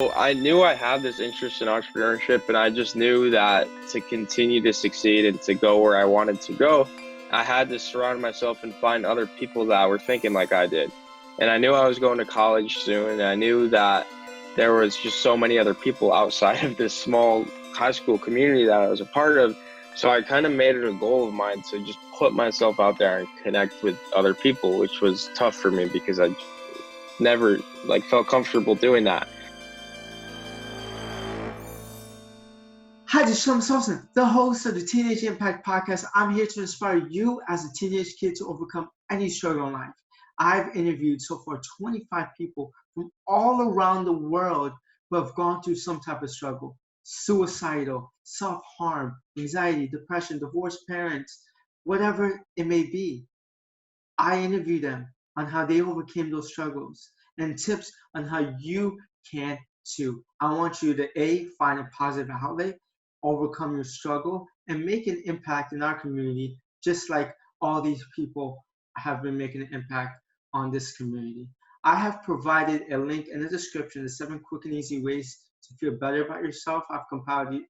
Well, I knew I had this interest in entrepreneurship, and I just knew that to continue to succeed and to go where I wanted to go, I had to surround myself and find other people that were thinking like I did. And I knew I was going to college soon, and I knew that there was just so many other people outside of this small high school community that I was a part of. So I kind of made it a goal of mine to just put myself out there and connect with other people, which was tough for me because I never felt comfortable doing that. Hi, this is Solson, the host of the Teenage Impact Podcast. I'm here to inspire you as a teenage kid to overcome any struggle in life. I've interviewed so far 25 people from all around the world who have gone through some type of struggle: suicidal, self-harm, anxiety, depression, divorced parents, whatever it may be. I interview them on how they overcame those struggles and tips on how you can too. I want you to find a positive outlet, overcome your struggle, and make an impact in our community, just like all these people have been making an impact on this community. I have provided a link in the description to 7 quick and easy ways to feel better about yourself. I've compiled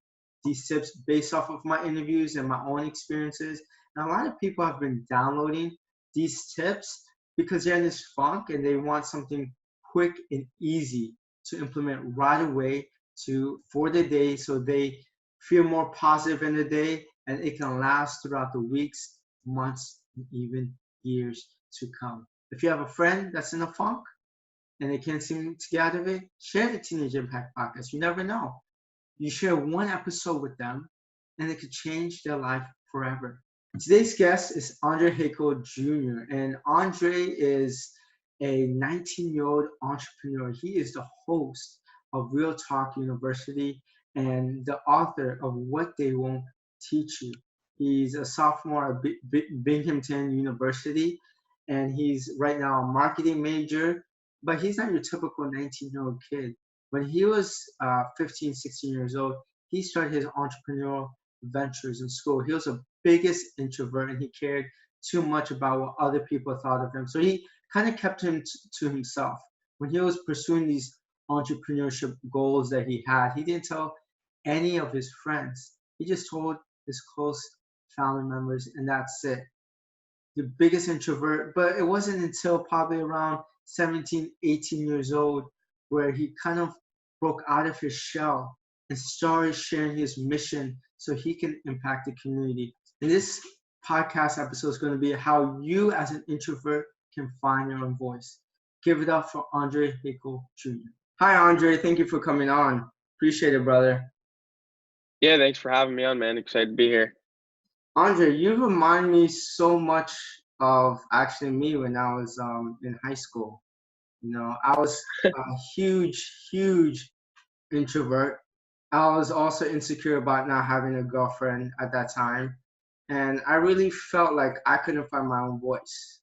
these tips based off of my interviews and my own experiences. And a lot of people have been downloading these tips because they're in this funk and they want something quick and easy to implement right away for the day, so they feel more positive in the day and it can last throughout the weeks, months, and even years to come. If you have a friend that's in a funk and they can't seem to get out of it, share the Teenage Impact Podcast. You never know. You share one episode with them and it could change their life forever. Today's guest is Andre Haykal Jr. And Andre is a 19-year-old entrepreneur. He is the host of Real Talk University and the author of What They Won't Teach You. He's a sophomore at Binghamton University, and he's right now a marketing major, but he's not your typical 19-year-old kid. When he was 15, 16 years old, he started his entrepreneurial ventures in school. He was the biggest introvert and he cared too much about what other people thought of him. So he kind of kept him to himself. When he was pursuing these entrepreneurship goals that he had, he didn't tell any of his friends. He just told his close family members, and that's it. The biggest introvert, but it wasn't until probably around 17, 18 years old where he kind of broke out of his shell and started sharing his mission so he can impact the community. And this podcast episode is going to be how you as an introvert can find your own voice. Give it up for Andre Haykal Jr. Hi, Andre. Thank you for coming on. Appreciate it, brother. Yeah, thanks for having me on, man. Excited to be here. Andre, you remind me so much of actually me when I was in high school. I was a huge introvert. I was also insecure about not having a girlfriend at that time. And I really felt like I couldn't find my own voice.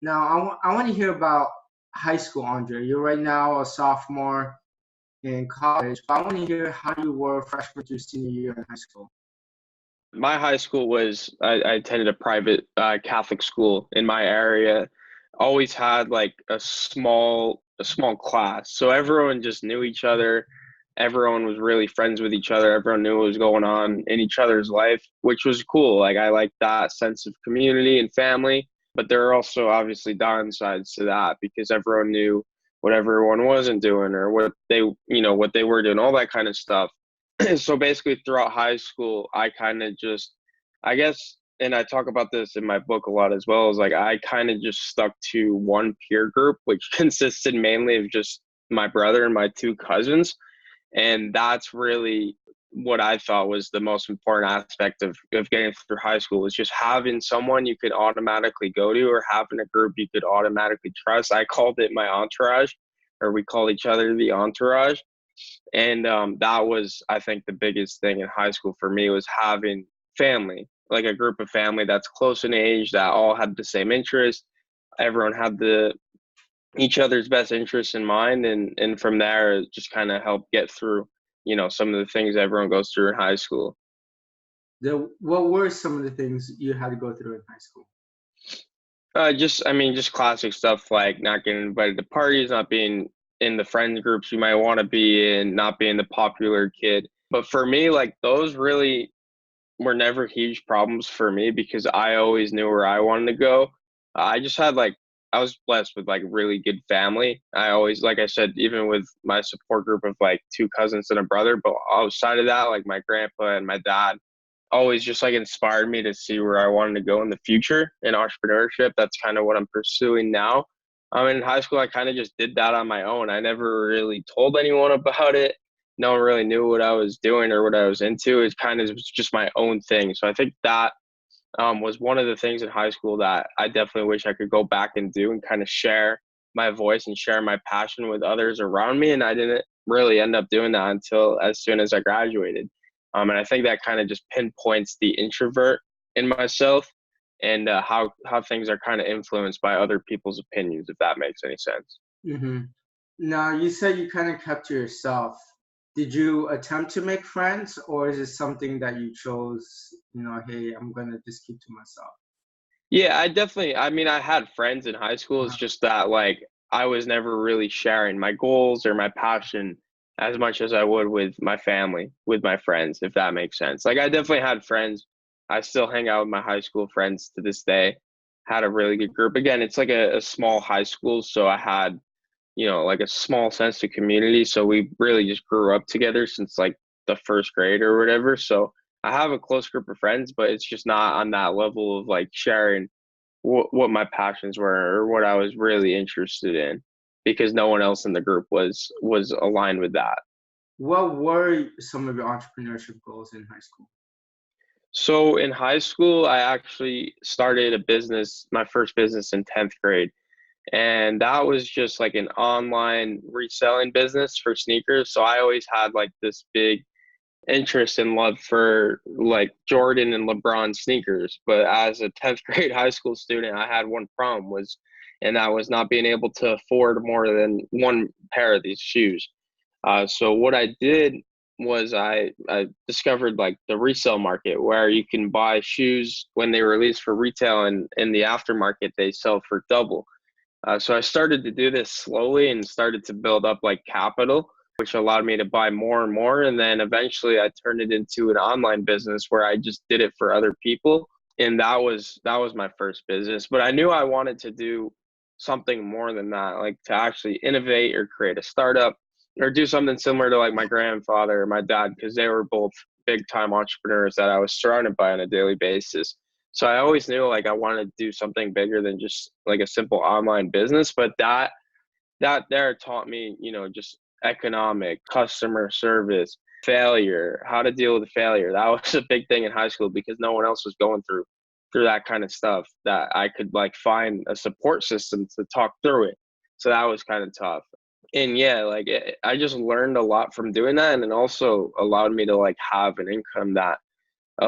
Now, I want to hear about high school, Andre. You're right now a sophomore in college, but I want to hear how you were freshman through senior year in high school. My high school I attended a private Catholic school in my area. Always had like a small class, so everyone just knew each other. Everyone was really friends with each other. Everyone knew what was going on in each other's life, which was cool. Like I like that sense of community and family. But there are also obviously downsides to that because everyone knew what everyone wasn't doing or what they were doing, all that kind of stuff. So basically throughout high school, I kind of just, I guess, and I talk about this in my book a lot as well, is like I kind of just stuck to one peer group, which consisted mainly of just my brother and my 2 cousins. And that's really what I thought was the most important aspect of getting through high school, was just having someone you could automatically go to or having a group you could automatically trust. I called it my entourage, or we called each other the entourage. And that was, I think, the biggest thing in high school for me, was having family, like a group of family that's close in age, that all had the same interests. Everyone had each other's best interests in mind, and from there it just kind of helped get through, some of the things everyone goes through in high school. What were some of the things you had to go through in high school? Just classic stuff like not getting invited to parties, not being in the friend groups you might want to be in, not being the popular kid. But for me, like those really were never huge problems for me because I always knew where I wanted to go. I just had like I was blessed with like really good family. I always, like I said, even with my support group of like two cousins and a brother, but outside of that, like my grandpa and my dad always just like inspired me to see where I wanted to go in the future in entrepreneurship. That's kind of what I'm pursuing now. In high school, I kind of just did that on my own. I never really told anyone about it. No one really knew what I was doing or what I was into. It kind of was just my own thing. So I think that was one of the things in high school that I definitely wish I could go back and do and kind of share my voice and share my passion with others around me. And I didn't really end up doing that until as soon as I graduated. And I think that kind of just pinpoints the introvert in myself and how things are kind of influenced by other people's opinions, if that makes any sense. Mm-hmm. Now, you said you kind of kept to yourself. Did you attempt to make friends, or is it something that you chose, hey, I'm going to just keep to myself? Yeah, I mean, I had friends in high school. It's Uh-huh. just that, like, I was never really sharing my goals or my passion as much as I would with my family, with my friends, if that makes sense. Like, I definitely had friends. I still hang out with my high school friends to this day. Had a really good group. Again, it's like a small high school, so I had, like a small sense of community. So we really just grew up together since like the first grade or whatever. So I have a close group of friends, but it's just not on that level of like sharing what my passions were or what I was really interested in because no one else in the group was aligned with that. What were some of your entrepreneurship goals in high school? So in high school, I actually started a business, my first business in 10th grade. And that was just like an online reselling business for sneakers. So I always had like this big interest and love for like Jordan and LeBron sneakers. But as a 10th grade high school student, I had one problem and that was not being able to afford more than one pair of these shoes. So what I did was I discovered like the resale market where you can buy shoes when they release for retail and in the aftermarket they sell for double. So I started to do this slowly and started to build up like capital, which allowed me to buy more and more. And then eventually I turned it into an online business where I just did it for other people. And that was my first business. But I knew I wanted to do something more than that, like to actually innovate or create a startup or do something similar to like my grandfather or my dad, because they were both big time entrepreneurs that I was surrounded by on a daily basis. So I always knew like I wanted to do something bigger than just like a simple online business. But that there taught me, just economic, customer service, failure, how to deal with failure. That was a big thing in high school because no one else was going through that kind of stuff that I could like find a support system to talk through it. So that was kind of tough. And yeah, like I just learned a lot from doing that, and it also allowed me to like have an income that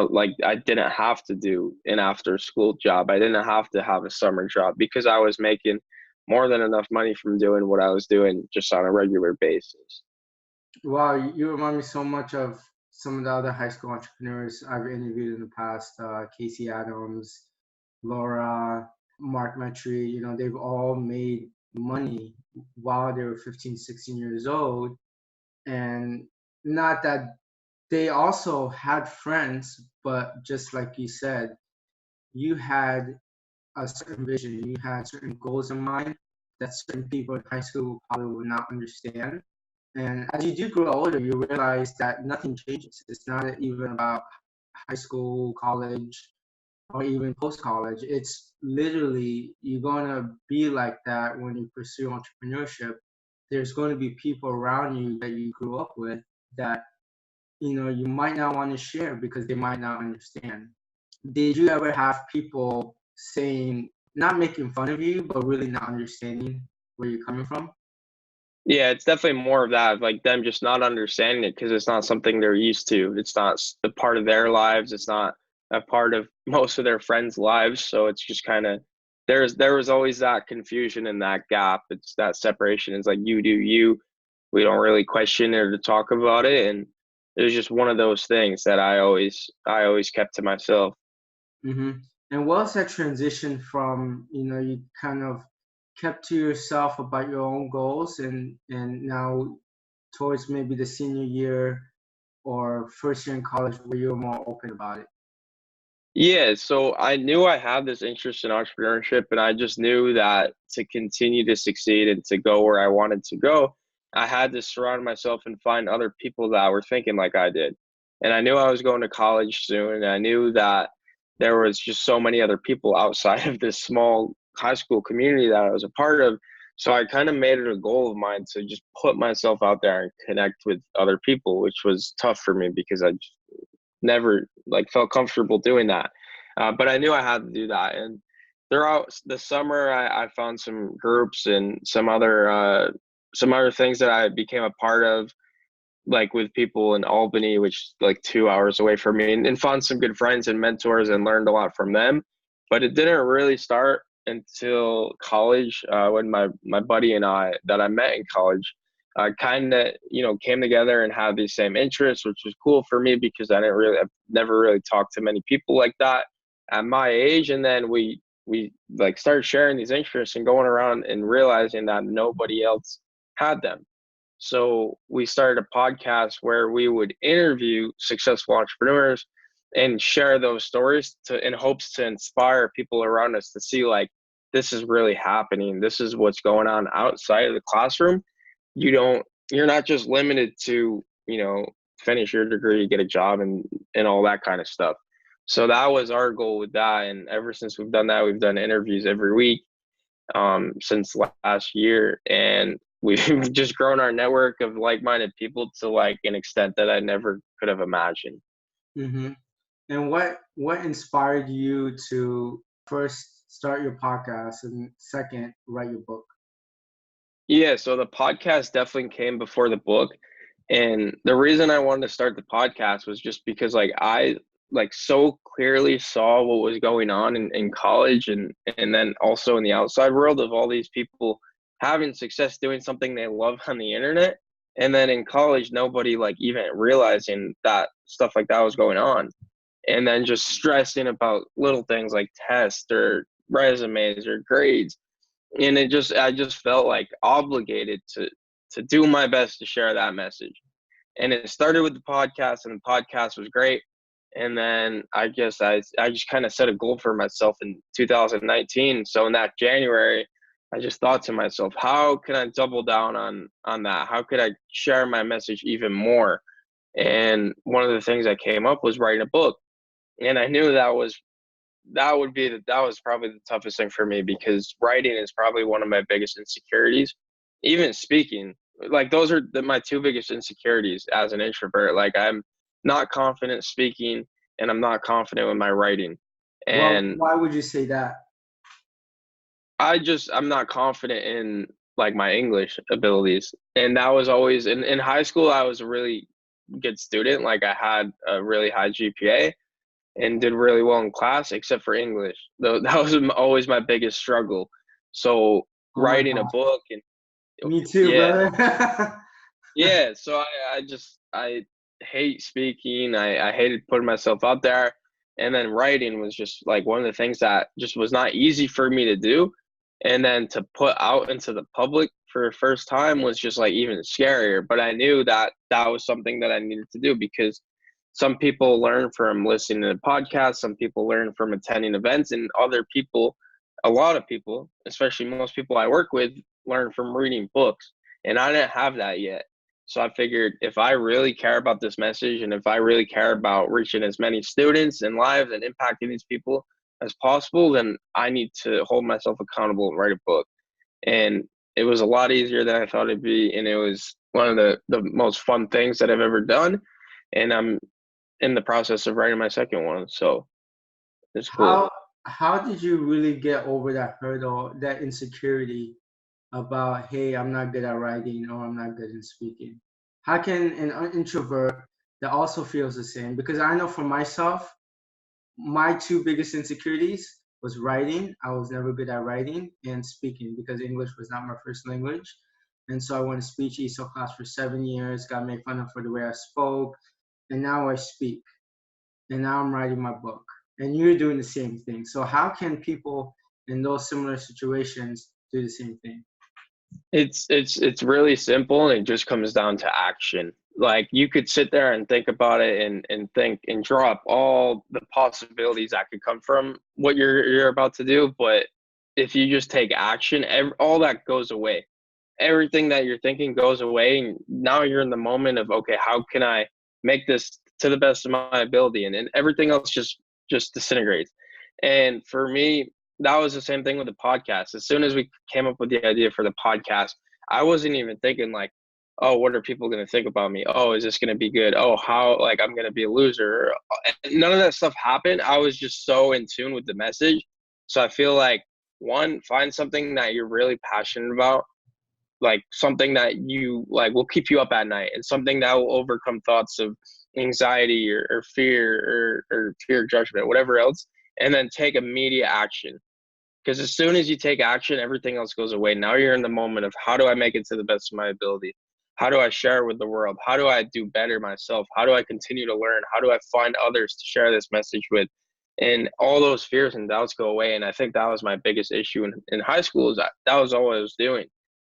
like I didn't have to do an after school job. I didn't have to have a summer job because I was making more than enough money from doing what I was doing just on a regular basis. Wow, you remind me so much of some of the other high school entrepreneurs I've interviewed in the past. Casey Adams, Laura, Mark Metry, they've all made money while they were 15, 16 years old. And not that they also had friends, but just like you said, you had a certain vision, you had certain goals in mind that certain people in high school probably would not understand. And as you do grow older, you realize that nothing changes. It's not even about high school, college, or even post college. It's literally you're going to be like that when you pursue entrepreneurship. There's going to be people around you that you grew up with that you might not want to share because they might not understand. Did you ever have people saying, not making fun of you, but really not understanding where you're coming from? Yeah, it's definitely more of that, like them just not understanding it because it's not something they're used to. It's not a part of their lives. It's not a part of most of their friends' lives. So it's just kind of there was always that confusion and that gap. It's that separation. It's like you do you. We don't really question it or to talk about it, and it was just one of those things that I always kept to myself. Hmm. And what's that transition from, you kind of kept to yourself about your own goals, and now towards maybe the senior year or first year in college where you're more open about it? Yeah, so I knew I had this interest in entrepreneurship, and I just knew that to continue to succeed and to go where I wanted to go, I had to surround myself and find other people that were thinking like I did. And I knew I was going to college soon, and I knew that there was just so many other people outside of this small high school community that I was a part of. So I kind of made it a goal of mine to just put myself out there and connect with other people, which was tough for me because I never like felt comfortable doing that. But I knew I had to do that. And throughout the summer, I found some groups and some other things that I became a part of, like with people in Albany, which is like 2 hours away from me, and found some good friends and mentors and learned a lot from them. But it didn't really start until college, when my buddy and I that I met in college kind of came together and had these same interests, which was cool for me because I've never really talked to many people like that at my age. And then we like started sharing these interests and going around and realizing that nobody else had them. So we started a podcast where we would interview successful entrepreneurs and share those stories in hopes to inspire people around us to see like this is really happening. This is what's going on outside of the classroom. You're not just limited to, finish your degree, get a job and all that kind of stuff. So that was our goal with that. And ever since we've done that, we've done interviews every week since last year. And we've just grown our network of like-minded people to like an extent that I never could have imagined. Mm-hmm. And what inspired you to first start your podcast and second write your book? Yeah, so the podcast definitely came before the book. And the reason I wanted to start the podcast was just because like I like so clearly saw what was going on in college and then also in the outside world of all these people having success doing something they love on the internet. And then in college, nobody like even realizing that stuff like that was going on. And then just stressing about little things like tests or resumes or grades. And I just felt like obligated to do my best to share that message. And it started with the podcast, and the podcast was great. And then I guess I just kind of set a goal for myself in 2019. So in that January, I just thought to myself, how can I double down on that? How could I share my message even more? And one of the things that came up was writing a book. And I knew that was probably the toughest thing for me because writing is probably one of my biggest insecurities. Even speaking, like those are my two biggest insecurities as an introvert. Like I'm not confident speaking and I'm not confident with my writing. Well, And why would you say that? I'm not confident in like my English abilities. And that was always in high school I was a really good student. Like I had a really high GPA and did really well in class except for English. Though that was always my biggest struggle. So Oh my writing a God. book and Me too, yeah, brother. yeah. So I hate speaking. I hated putting myself out there. And then writing was just like one of the things that just was not easy for me to do. And then to put out into the public for the first time was just like even scarier. But I knew that that was something that I needed to do because some people learn from listening to podcasts, some people learn from attending events, and other people, a lot of people, especially most people I work with, learn from reading books. And I didn't have that yet. So I figured if I really care about this message and if I really care about reaching as many students and lives and impacting these people as possible, then I need to hold myself accountable and write a book. And it was a lot easier than I thought it'd be. And it was one of the most fun things that I've ever done. And I'm in the process of writing my second one. So it's cool. how how did you really get over that hurdle, that insecurity about, hey, I'm not good at writing or I'm not good in speaking? How can an introvert that also feels the same? Because I know for myself, my two biggest insecurities was writing. I was never good at writing, and speaking because English was not my first language. And so I went to speech ESOL class for 7 years, got made fun of for the way I spoke, and now I speak. And now I'm writing my book. And you're doing the same thing. So how can people in those similar situations do the same thing? It's really simple, and it just comes down to action. Like, you could sit there and think about it and think and draw up all the possibilities that could come from what you're about to do. But if you just take action, all that goes away. Everything that you're thinking goes away, and now you're in the moment of, okay, how can I make this to the best of my ability, and everything else just disintegrates. And for me, that was the same thing with the podcast. As soon as we came up with the idea for the podcast, I wasn't even thinking like, oh, what are people going to think about me? Oh, is this going to be good? Oh, how, like, I'm going to be a loser? None of that stuff happened. I was just so in tune with the message. So I feel like, one, find something that you're really passionate about, like something that you like will keep you up at night, and something that will overcome thoughts of anxiety or fear or fear of judgment, whatever else, and then take immediate action. Because as soon as you take action, everything else goes away. Now you're in the moment of, how do I make it to the best of my ability? How do I share with the world? How do I do better myself? How do I continue to learn? How do I find others to share this message with? And all those fears and doubts go away. And I think that was my biggest issue in high school, is that was all I was doing.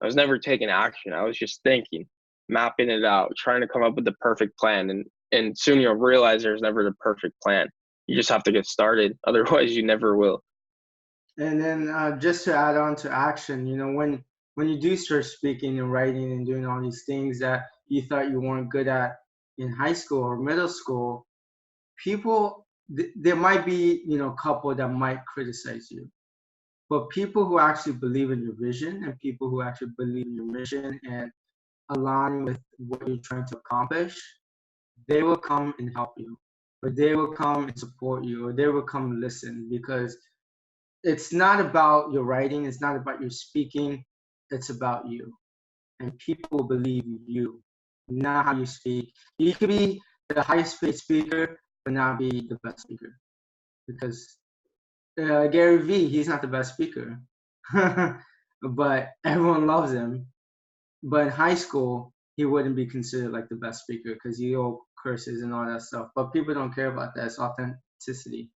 I was never taking action. I was just thinking, mapping it out, trying to come up with the perfect plan. And soon you'll realize there's never the perfect plan. You just have to get started. Otherwise, you never will. And then just to add on to action, when you do start speaking and writing and doing all these things that you thought you weren't good at in high school or middle school, people, there might be, a couple that might criticize you. But people who actually believe in your vision, and people who actually believe in your mission and align with what you're trying to accomplish, they will come and help you, or they will come and support you, or they will come and listen, because it's not about your writing, it's not about your speaking, it's about you. And people believe you, not how you speak. You could be the highest paid speaker, but not be the best speaker. Because Gary Vee, he's not the best speaker, but everyone loves him. But in high school, he wouldn't be considered like the best speaker because he all curses and all that stuff. But people don't care about that. It's authenticity.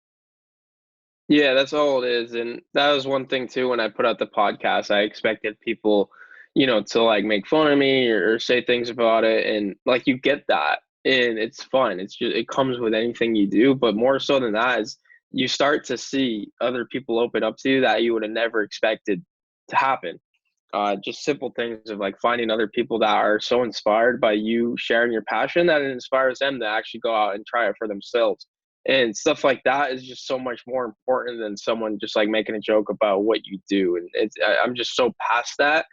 Yeah, that's all it is. And that was one thing too, when I put out the podcast, I expected people, to like make fun of me or say things about it. And like, you get that, and it's fun. It's just, it comes with anything you do. But more so than that is, you start to see other people open up to you that you would have never expected to happen. Just simple things of like finding other people that are so inspired by you sharing your passion that it inspires them to actually go out and try it for themselves. And stuff like that is just so much more important than someone just like making a joke about what you do. And I'm just so past that.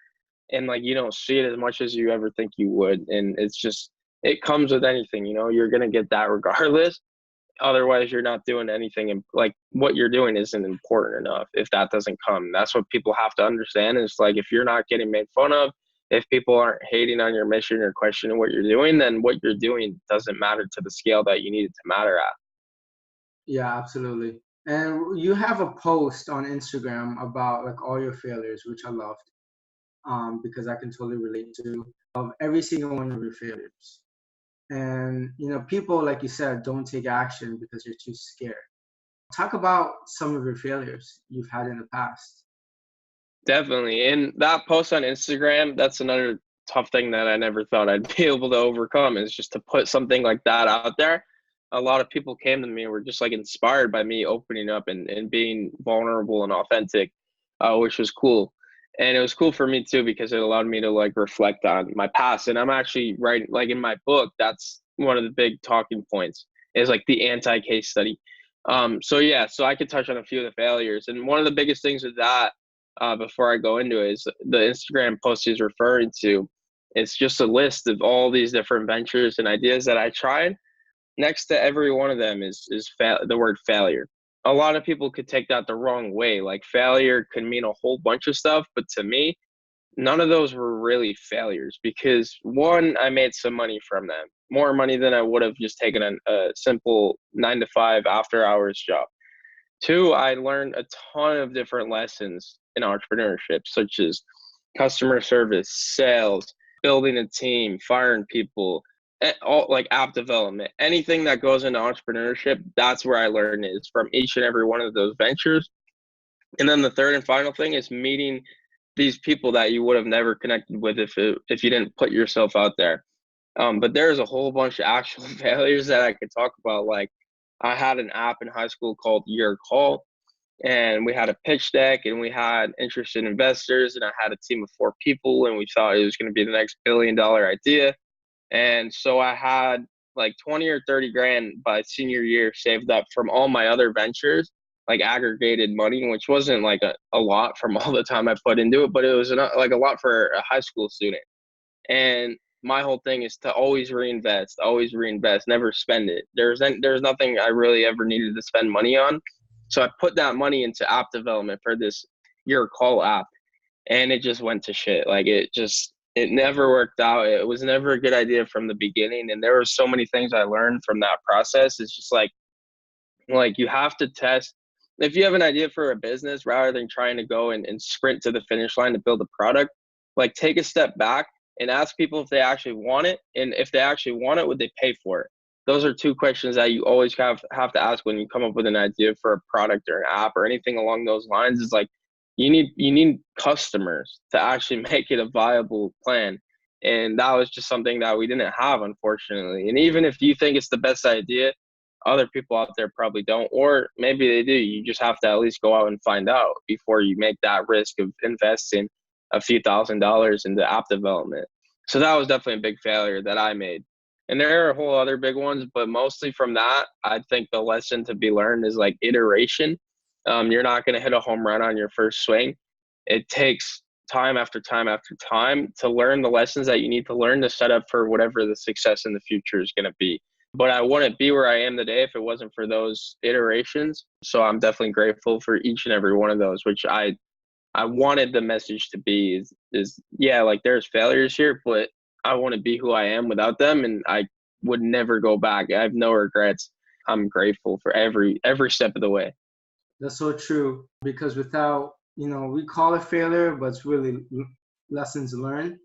And like, you don't see it as much as you ever think you would. And it's just, it comes with anything, you're going to get that regardless. Otherwise, you're not doing anything. And like, what you're doing isn't important enough if that doesn't come. That's what people have to understand. Is like, if you're not getting made fun of, if people aren't hating on your mission or questioning what you're doing, then what you're doing doesn't matter to the scale that you need it to matter at. Yeah, absolutely. And you have a post on Instagram about like all your failures, which I loved, because I can totally relate to of every single one of your failures. And people, like you said, don't take action because you're too scared. Talk about some of your failures you've had in the past. Definitely. And that post on Instagram, that's another tough thing that I never thought I'd be able to overcome, is just to put something like that out there. A lot of people came to me and were just like inspired by me opening up and being vulnerable and authentic, which was cool. And it was cool for me too, because it allowed me to like reflect on my past. And I'm actually writing, like in my book, that's one of the big talking points, is like the anti-case study. So yeah, so I could touch on a few of the failures. And one of the biggest things with that, before I go into it, is the Instagram post he's referring to. It's just a list of all these different ventures and ideas that I tried. Next to every one of them is the word failure. A lot of people could take that the wrong way. Like, failure could mean a whole bunch of stuff, but to me, none of those were really failures, because one, I made some money from them, more money than I would have just taken a simple 9 to 5 after hours job. Two, I learned a ton of different lessons in entrepreneurship, such as customer service, sales, building a team, firing people, all like app development, anything that goes into entrepreneurship. That's where I learned, is from each and every one of those ventures. And then the third and final thing is meeting these people that you would have never connected with if you didn't put yourself out there. But there's a whole bunch of actual failures that I could talk about. Like, I had an app in high school called Your Call, and we had a pitch deck, and we had interested investors, and I had a team of 4 people, and we thought it was going to be the next $1 billion idea. And so I had like 20 or 30 grand by senior year saved up from all my other ventures, like aggregated money, which wasn't like a lot from all the time I put into it, but it was like a lot for a high school student. And my whole thing is to always reinvest, never spend it. There's nothing I really ever needed to spend money on. So I put that money into app development for this Your Call app, and it just went to shit. Like, it never worked out. It was never a good idea from the beginning. And there were so many things I learned from that process. It's just like you have to test. If you have an idea for a business, rather than trying to go and sprint to the finish line to build a product, like, take a step back and ask people if they actually want it. And if they actually want it, would they pay for it? Those are 2 questions that you always have to ask when you come up with an idea for a product or an app or anything along those lines. Is like, you need customers to actually make it a viable plan. And that was just something that we didn't have, unfortunately. And even if you think it's the best idea, other people out there probably don't, or maybe they do. You just have to at least go out and find out before you make that risk of investing a few $1,000s into app development. So that was definitely a big failure that I made. And there are a whole other big ones, but mostly from that, I think the lesson to be learned is like iteration. You're not going to hit a home run on your first swing. It takes time after time after time to learn the lessons that you need to learn to set up for whatever the success in the future is going to be. But I wouldn't be where I am today if it wasn't for those iterations. So I'm definitely grateful for each and every one of those, which I wanted the message to be is yeah, like, there's failures here, but I want to be who I am without them, and I would never go back. I have no regrets. I'm grateful for every step of the way. That's so true, because without, we call it failure, but it's really lessons learned,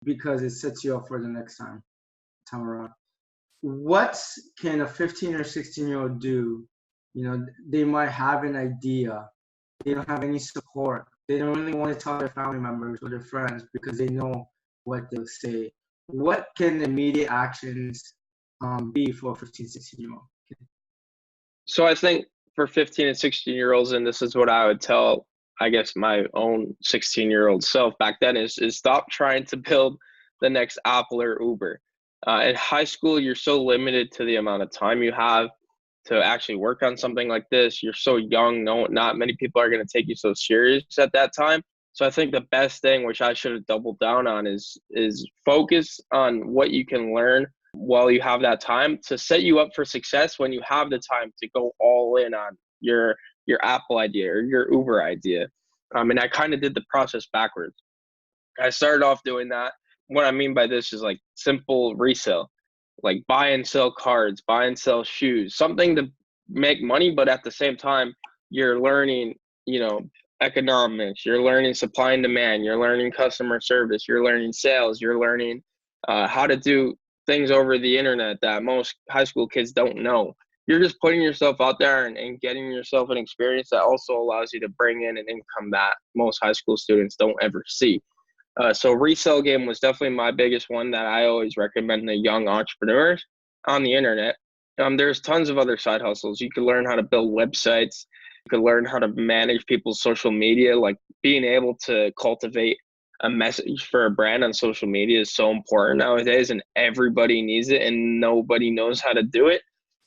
because it sets you up for the next time around. What can a 15 or 16-year-old do? They might have an idea. They don't have any support. They don't really want to tell their family members or their friends because they know what they'll say. What can immediate actions be for a 15, 16-year-old? So I think for 15 and 16-year-olds, and this is what I would tell, I guess, my own 16-year-old self back then, is stop trying to build the next Apple or Uber. In high school, you're so limited to the amount of time you have to actually work on something like this. You're so young. Not many people are going to take you so serious at that time. So I think the best thing, which I should have doubled down on, is focus on what you can learn while you have that time to set you up for success when you have the time to go all in on your Apple idea or your Uber idea. And I kind of did the process backwards. I started off doing that. What I mean by this is like simple resale, like buy and sell cards, buy and sell shoes, something to make money, but at the same time, you're learning, economics, you're learning supply and demand, you're learning customer service, you're learning sales, you're learning how to do things over the internet that most high school kids don't know. You're just putting yourself out there and getting yourself an experience that also allows you to bring in an income that most high school students don't ever see. So resale game was definitely my biggest one that I always recommend to young entrepreneurs on the internet. There's tons of other side hustles. You can learn how to build websites. You can learn how to manage people's social media. Like, being able to cultivate a message for a brand on social media is so important nowadays, and everybody needs it and nobody knows how to do it.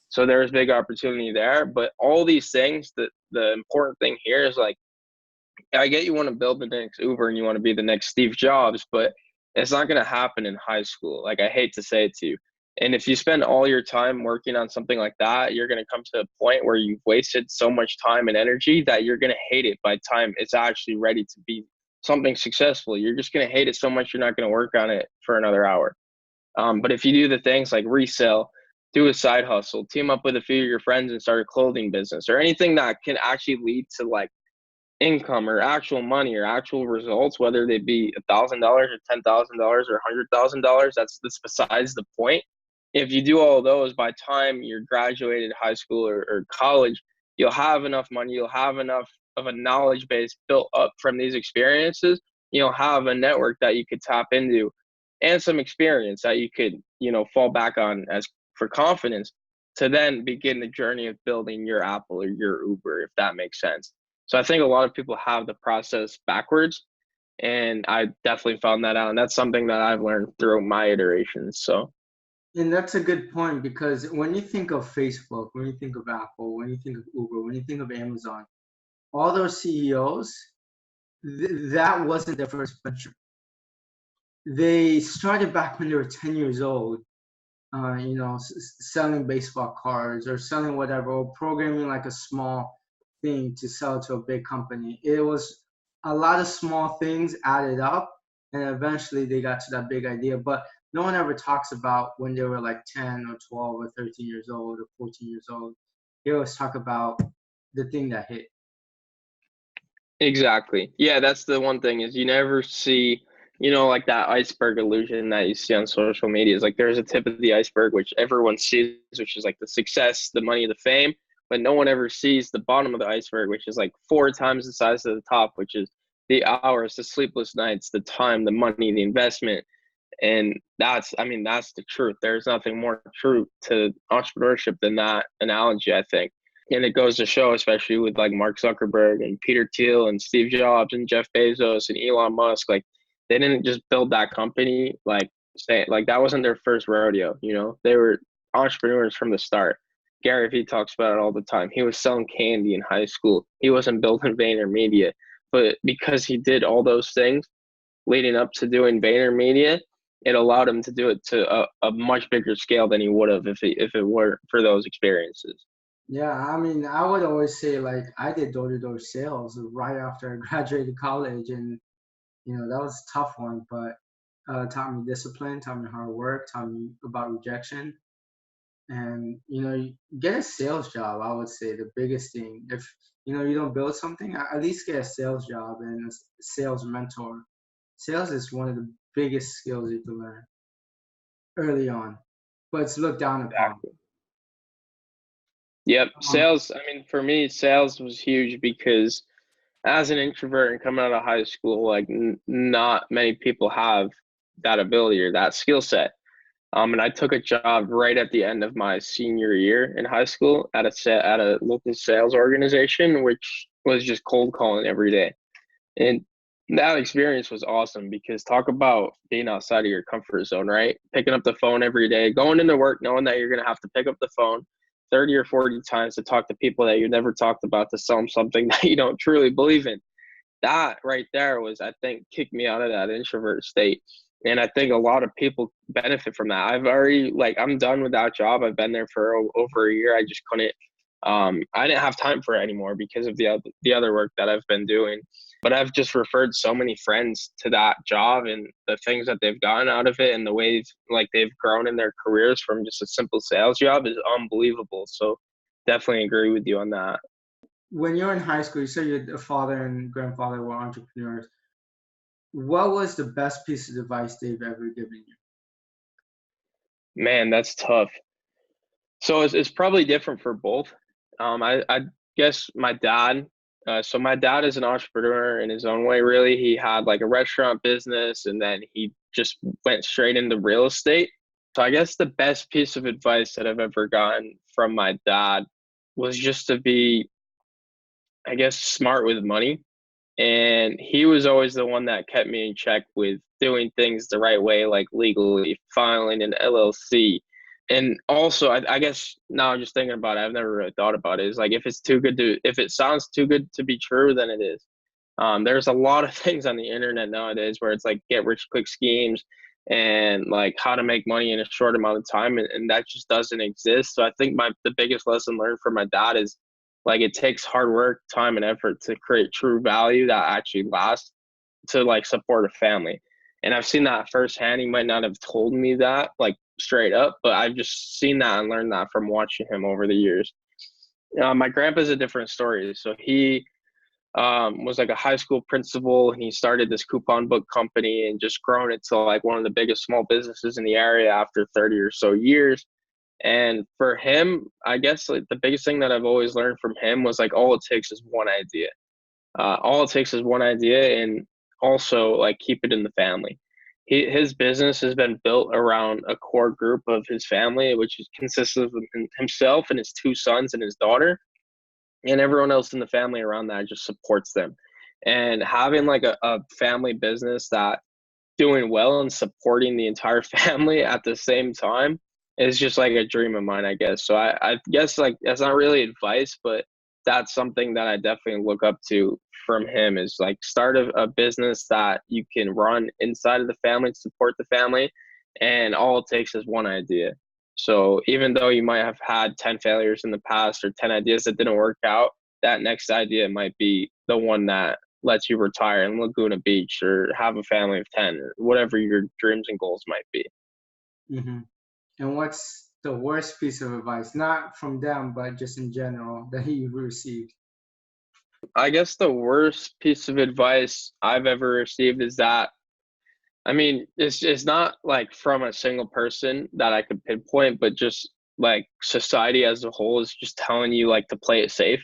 So there's big opportunity there. But all these things, the important thing here is, like, I get you want to build the next Uber and you want to be the next Steve Jobs, but it's not going to happen in high school. Like, I hate to say it to you. And if you spend all your time working on something like that, you're going to come to a point where you've wasted so much time and energy that you're going to hate it by the time it's actually ready to be something successful. You're just going to hate it so much you're not going to work on it for another hour. But if you do the things like resell, do a side hustle, team up with a few of your friends and start a clothing business, or anything that can actually lead to like income or actual money or actual results, whether they be $1,000 or $10,000 or $100,000, that's besides the point. If you do all of those, by time you're graduated high school or college, you'll have enough money, you'll have enough of a knowledge base built up from these experiences have a network that you could tap into and some experience that you could, fall back on as for confidence to then begin the journey of building your Apple or your Uber, if that makes sense. So I think a lot of people have the process backwards, and I definitely found that out. And that's something that I've learned through my iterations. So, And that's a good point, because when you think of Facebook, when you think of Apple, when you think of Uber, when you think of Amazon, all those CEOs, that wasn't their first venture. They started back when they were 10 years old, selling baseball cards or selling whatever, or programming like a small thing to sell to a big company. It was a lot of small things added up, and eventually they got to that big idea. But no one ever talks about when they were like 10 or 12 or 13 years old or 14 years old. They always talk about the thing that hit. exactly. Yeah, that's the one thing is you never see, like that iceberg illusion that you see on social media. Is like there's a tip of the iceberg, which everyone sees, which is like the success, the money, the fame, but no one ever sees the bottom of the iceberg, which is like 4 times the size of the top, which is the hours, the sleepless nights, the time, the money, the investment. And that's the truth. There's nothing more true to entrepreneurship than that analogy, I think. And it goes to show, especially with like Mark Zuckerberg and Peter Thiel and Steve Jobs and Jeff Bezos and Elon Musk, like they didn't just build that company, like say like that wasn't their first rodeo, They were entrepreneurs from the start. Gary Vee talks about it all the time. He was selling candy in high school. He wasn't building VaynerMedia, but because he did all those things leading up to doing VaynerMedia, it allowed him to do it to a much bigger scale than he would have if it weren't for those experiences. Yeah, I mean, I would always say like I did door-to-door sales right after I graduated college, and that was a tough one, but taught me discipline, taught me hard work, taught me about rejection, and you get a sales job. I would say the biggest thing, if you don't build something, at least get a sales job and a sales mentor. Sales is one of the biggest skills you can learn early on, but it's looked down upon. Exactly. Yep. Um, Sales, I mean, for me, sales was huge because as an introvert and coming out of high school, like not many people have that ability or that skill set. And I took a job right at the end of my senior year in high school at a local sales organization, which was just cold calling every day. And that experience was awesome because talk about being outside of your comfort zone, right? Picking up the phone every day, going into work, knowing that you're going to have to pick up the phone 30 or 40 times to talk to people that you never talked about to sell them something that you don't truly believe in. That right there was, I think, kicked me out of that introvert state. And I think a lot of people benefit from that. I'm done with that job. I've been there for over a year. I just couldn't, I didn't have time for it anymore because of the other work that I've been doing. But I've just referred so many friends to that job and the things that they've gotten out of it and the ways like they've grown in their careers from just a simple sales job is unbelievable. So definitely agree with you on that. when you're in high school, you said your father and grandfather were entrepreneurs. What was the best piece of advice they've ever given you? Man, that's tough. So it's probably different for both. I guess my dad. So my dad is an entrepreneur in his own way. Really, he had like a restaurant business, and then he just went straight into real estate. So I guess the best piece of advice that I've ever gotten from my dad was just to be, I guess, smart with money. And he was always the one that kept me in check with doing things the right way, like legally filing an LLC. And also, I guess now I'm just thinking about it, I've never really thought about it. Is like if it sounds too good to be true, then it is. There's a lot of things on the internet nowadays where it's like get rich quick schemes and like how to make money in a short amount of time, and that just doesn't exist. So I think the biggest lesson learned from my dad is like it takes hard work, time, and effort to create true value that actually lasts to like support a family. And I've seen that firsthand. He might not have told me that like straight up, but I've just seen that and learned that from watching him over the years. My grandpa's a different story. So he was like a high school principal, and he started this coupon book company and just grown it to like one of the biggest small businesses in the area after 30 or so years. And for him, I guess like the biggest thing that I've always learned from him was like all it takes is one idea. All it takes is one idea, and also like keep it in the family. His business has been built around a core group of his family, which consists of himself and his two sons and his daughter, and everyone else in the family around that just supports them. And having like a family business that doing well and supporting the entire family at the same time is just like a dream of mine, I guess. So I guess like that's not really advice, but that's something that I definitely look up to from him is like start a business that you can run inside of the family to support the family. And all it takes is one idea. So even though you might have had 10 failures in the past or 10 ideas that didn't work out, that next idea might be the one that lets you retire in Laguna Beach or have a family of 10 or whatever your dreams and goals might be. Mm-hmm. And what's the worst piece of advice, not from them, but just in general, that you've received? I guess the worst piece of advice I've ever received is that, I mean, it's not like from a single person that I could pinpoint, but just like society as a whole is just telling you like to play it safe.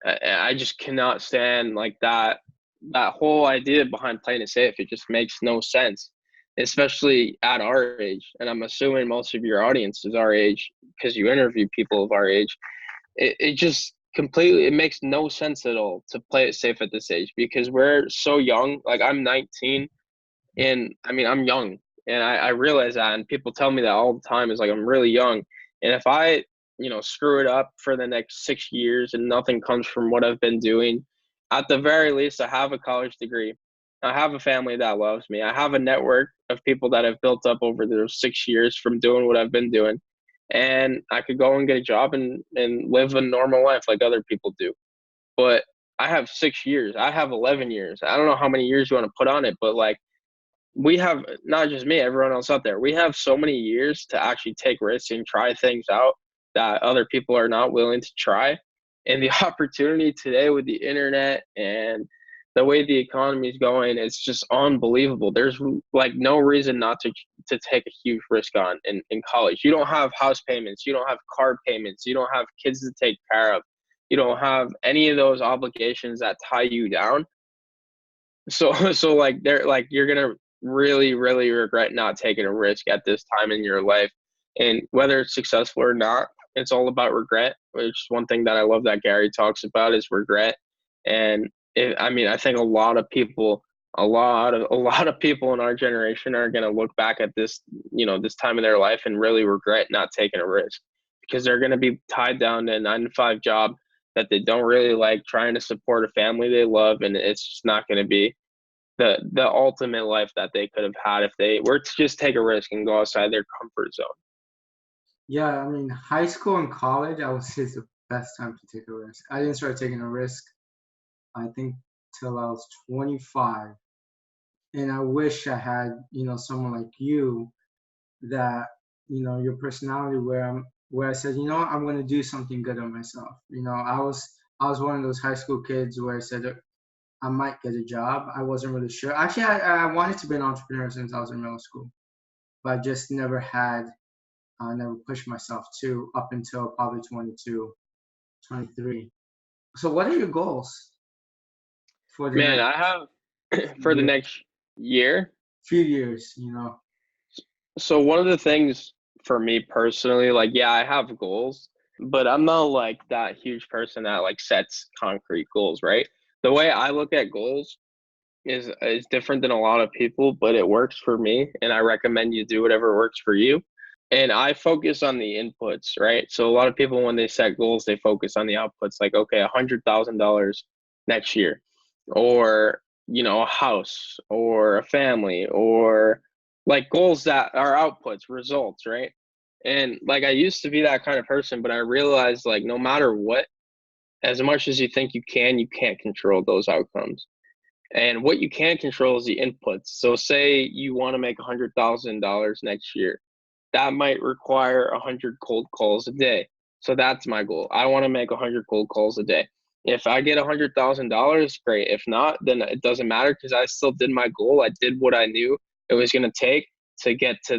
I just cannot stand like that whole idea behind playing it safe. It just makes no sense, especially at our age. And I'm assuming most of your audience is our age because you interview people of our age. It just completely it makes no sense at all to play it safe at this age because we're so young. Like I'm 19 and I mean I'm young and I realize that and people tell me that all the time is like I'm really young. And if I, screw it up for the next 6 years and nothing comes from what I've been doing, at the very least I have a college degree. I have a family that loves me. I have a network of people that I've built up over those 6 years from doing what I've been doing. And I could go and get a job and live a normal life like other people do. But I have 6 years. I have 11 years. I don't know how many years you want to put on it, but like we have not just me, everyone else out there. We have so many years to actually take risks and try things out that other people are not willing to try. And the opportunity today with the internet and the way the economy is going, it's just unbelievable. There's like no reason not to take a huge risk on in college. You don't have house payments, you don't have car payments, you don't have kids to take care of, you don't have any of those obligations that tie you down. So like they're like you're gonna really, really regret not taking a risk at this time in your life. And whether it's successful or not, it's all about regret, which is one thing that I love that Gary talks about is regret. And I mean, I think a lot of people in our generation are gonna look back at this, this time of their life and really regret not taking a risk because they're gonna be tied down to a 9 to 5 job that they don't really like, trying to support a family they love, and it's just not going to be the ultimate life that they could have had if they were to just take a risk and go outside their comfort zone. Yeah, I mean, high school and college, I would say is the best time to take a risk. I didn't start taking a risk, I think, till I was 25. And I wish I had, someone like you that, your personality where I said, I'm going to do something good on myself. I was one of those high school kids where I said I might get a job. I wasn't really sure. Actually, I wanted to be an entrepreneur since I was in middle school, but I just never pushed myself to up until probably 22, 23. So what are your goals for the Man, next I have for the year, next year. few years, So one of the things for me personally, like, yeah, I have goals, but I'm not like that huge person that like sets concrete goals, right? The way I look at goals is different than a lot of people, but it works for me, and I recommend you do whatever works for you. And I focus on the inputs, right? So a lot of people, when they set goals, they focus on the outputs, like, okay, $100,000 next year, or, a house or a family, or like goals that are outputs, results, right? And like I used to be that kind of person, but I realized like no matter what, as much as you think you can't control those outcomes. And what you can control is the inputs. So say you want to make $100,000 next year. That might require 100 cold calls a day. So that's my goal. I want to make 100 cold calls a day. If I get $100,000, great. If not, then it doesn't matter because I still did my goal. I did what I knew it was going to take to get to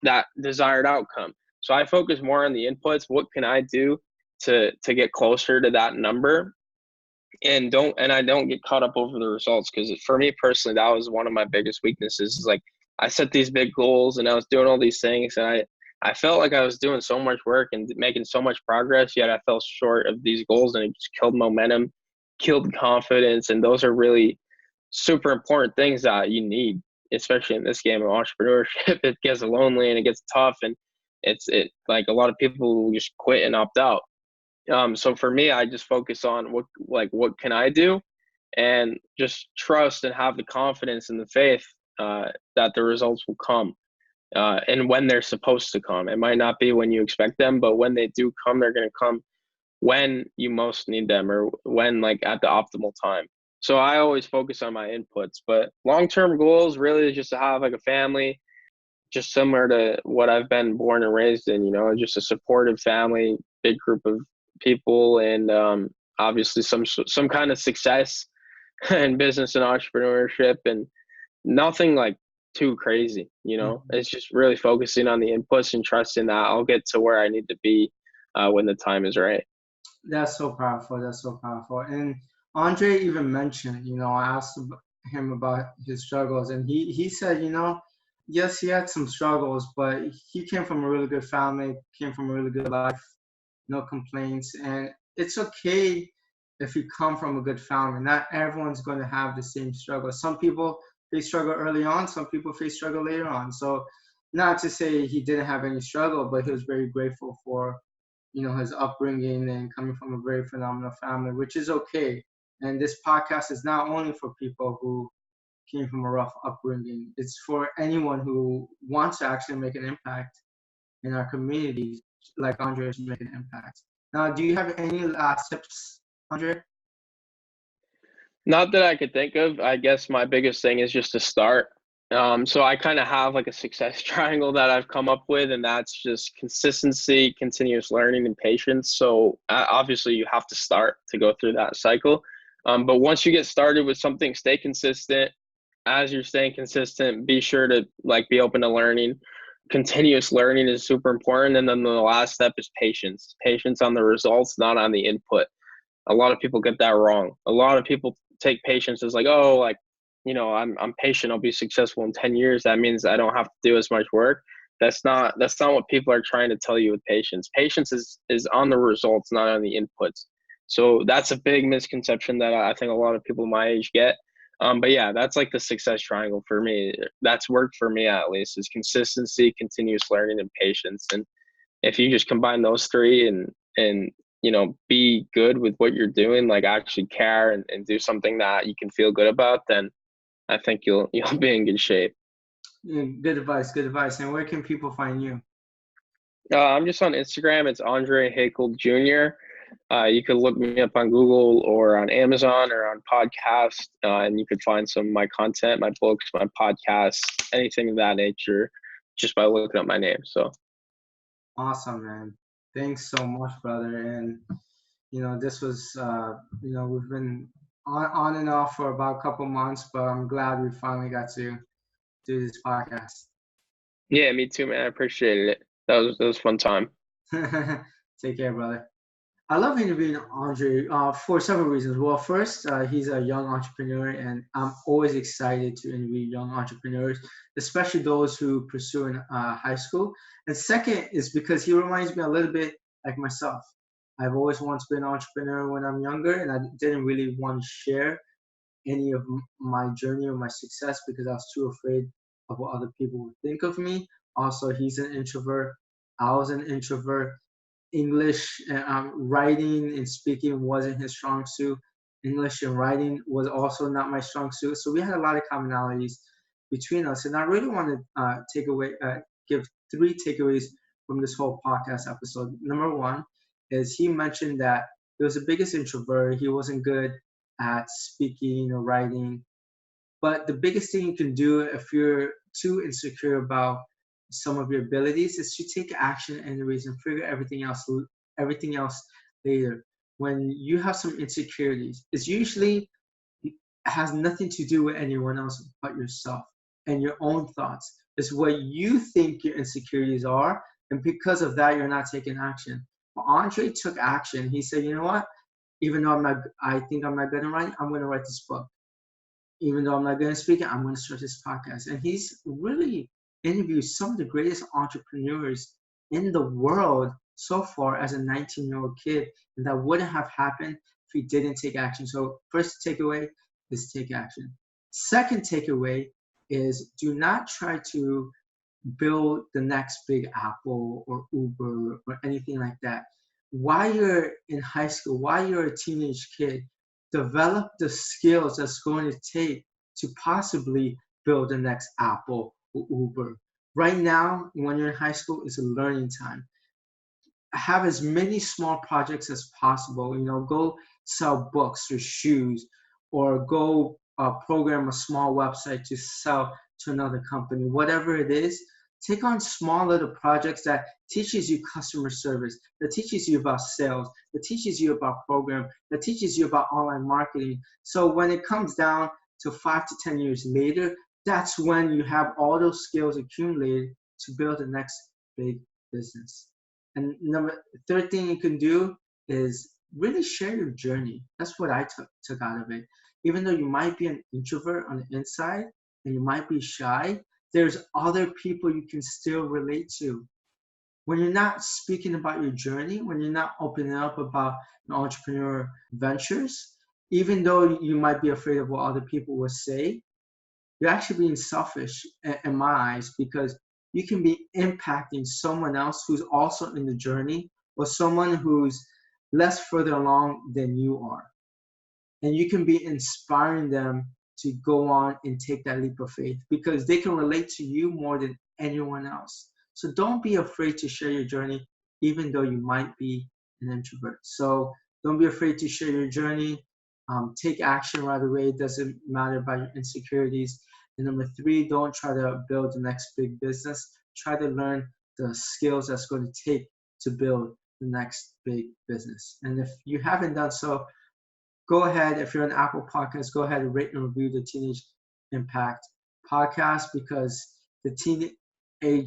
that desired outcome. So I focus more on the inputs. What can I do to get closer to that number? and I don't get caught up over the results, because for me personally, that was one of my biggest weaknesses. Is like I set these big goals and I was doing all these things, and I felt like I was doing so much work and making so much progress, yet I fell short of these goals, and it just killed momentum, killed confidence, and those are really super important things that you need, especially in this game of entrepreneurship. It gets lonely and it gets tough, and it like a lot of people will just quit and opt out. So for me, I just focus on what can I do, and just trust and have the confidence and the faith that the results will come, and when they're supposed to come. It might not be when you expect them, but when they do come, they're going to come when you most need them, or when like at the optimal time. So I always focus on my inputs, but long-term goals really is just to have like a family, just similar to what I've been born and raised in, just a supportive family, big group of people, and obviously some kind of success in business and entrepreneurship, and nothing like too crazy. It's just really focusing on the inputs and trusting that I'll get to where I need to be when the time is right. That's so powerful. That's so powerful. And Andre even mentioned, I asked him about his struggles, and he said, yes, he had some struggles, but he came from a really good family, came from a really good life, no complaints. And it's okay if you come from a good family. Not everyone's going to have the same struggle. Some people face struggle early on, some people face struggle later on. So not to say he didn't have any struggle, but he was very grateful for his upbringing and coming from a very phenomenal family, which is okay. And this podcast is not only for people who came from a rough upbringing, it's for anyone who wants to actually make an impact in our communities, like Andre is making an impact. Now, do you have any last tips, Andre? Not that I could think of. I guess my biggest thing is just to start. So I kind of have like a success triangle that I've come up with, and that's just consistency, continuous learning, and patience. So obviously you have to start to go through that cycle. But once you get started with something, stay consistent. As you're staying consistent, be sure to like be open to learning. Continuous learning is super important. And then the last step is patience. Patience on the results, not on the input. A lot of people get that wrong. A lot of people take patience as like, oh, like, I'm patient, I'll be successful in 10 years. That means I don't have to do as much work. That's not what people are trying to tell you with patience. Patience is on the results, not on the inputs. So that's a big misconception that I think a lot of people my age get. But yeah, that's like the success triangle for me. That's worked for me, at least, is consistency, continuous learning, and patience. And if you just combine those three and be good with what you're doing, like actually care and do something that you can feel good about, then I think you'll be in good shape. Yeah, good advice, good advice. And where can people find you? I'm just on Instagram. It's Andre Haykal Jr. You could look me up on Google or on Amazon or on podcast, and you could find some of my content, my books, my podcasts, anything of that nature, just by looking up my name. So Awesome, man. Thanks so much, brother. And this was we've been on and off for about a couple months, but I'm glad we finally got to do this podcast. yeah, me too, man. I appreciated it. That was a fun time. Take care, brother. I love interviewing Andre for several reasons. Well, first, he's a young entrepreneur, and I'm always excited to interview young entrepreneurs, especially those who pursue in high school. And second is because he reminds me a little bit like myself. I've always wanted to be an entrepreneur when I'm younger, and I didn't really want to share any of my journey or my success because I was too afraid of what other people would think of me. Also, he's an introvert. I was an introvert. English writing and speaking wasn't his strong suit. English and writing was also not my strong suit. So we had a lot of commonalities between us. And I really want to give 3 takeaways from this whole podcast episode. Number 1 is he mentioned that he was the biggest introvert. He wasn't good at speaking or writing. But the biggest thing you can do if you're too insecure about some of your abilities is to take action anyways and figure everything else later. When you have some insecurities, it's usually has nothing to do with anyone else but yourself and your own thoughts. It's what you think your insecurities are, and because of that, you're not taking action. But Andre took action. He said, you know what? Even though I think I'm not good at writing, I'm going to write this book. Even though I'm not good at speaking, I'm going to start this podcast. And he's really interviewed some of the greatest entrepreneurs in the world so far as a 19-year-old kid. And that wouldn't have happened if he didn't take action. So first takeaway is take action. Second takeaway is do not try to build the next big Apple or Uber or anything like that. While you're in high school, while you're a teenage kid, develop the skills that's going to take to possibly build the next Apple or Uber. Right now, when you're in high school, it's a learning time. Have as many small projects as possible. Go sell books or shoes, or go program a small website to sell to another company. Whatever it is, take on small little projects that teaches you customer service, that teaches you about sales, that teaches you about program, that teaches you about online marketing. So when it comes down to 5 to 10 years later, that's when you have all those skills accumulated to build the next big business. And third thing you can do is really share your journey. That's what I took out of it. Even though you might be an introvert on the inside and you might be shy, there's other people you can still relate to. When you're not speaking about your journey, when you're not opening up about entrepreneur ventures, even though you might be afraid of what other people will say, you're actually being selfish in my eyes, because you can be impacting someone else who's also in the journey, or someone who's less further along than you are. And you can be inspiring them to go on and take that leap of faith, because they can relate to you more than anyone else. So don't be afraid to share your journey, even though you might be an introvert. So don't be afraid to share your journey. Take action right away. It doesn't matter about your insecurities. And number 3, don't try to build the next big business. Try to learn the skills that's going to take to build the next big business. And if you haven't done so, go ahead, if you're an Apple Podcast, go ahead and rate and review the Teenage Impact Podcast, because the Teenage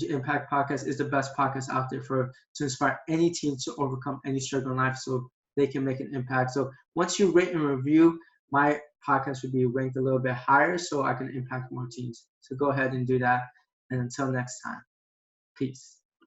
Impact Podcast is the best podcast out there to inspire any teen to overcome any struggle in life so they can make an impact. So once you rate and review, my podcast would be ranked a little bit higher so I can impact more teens. So go ahead and do that. And until next time, peace.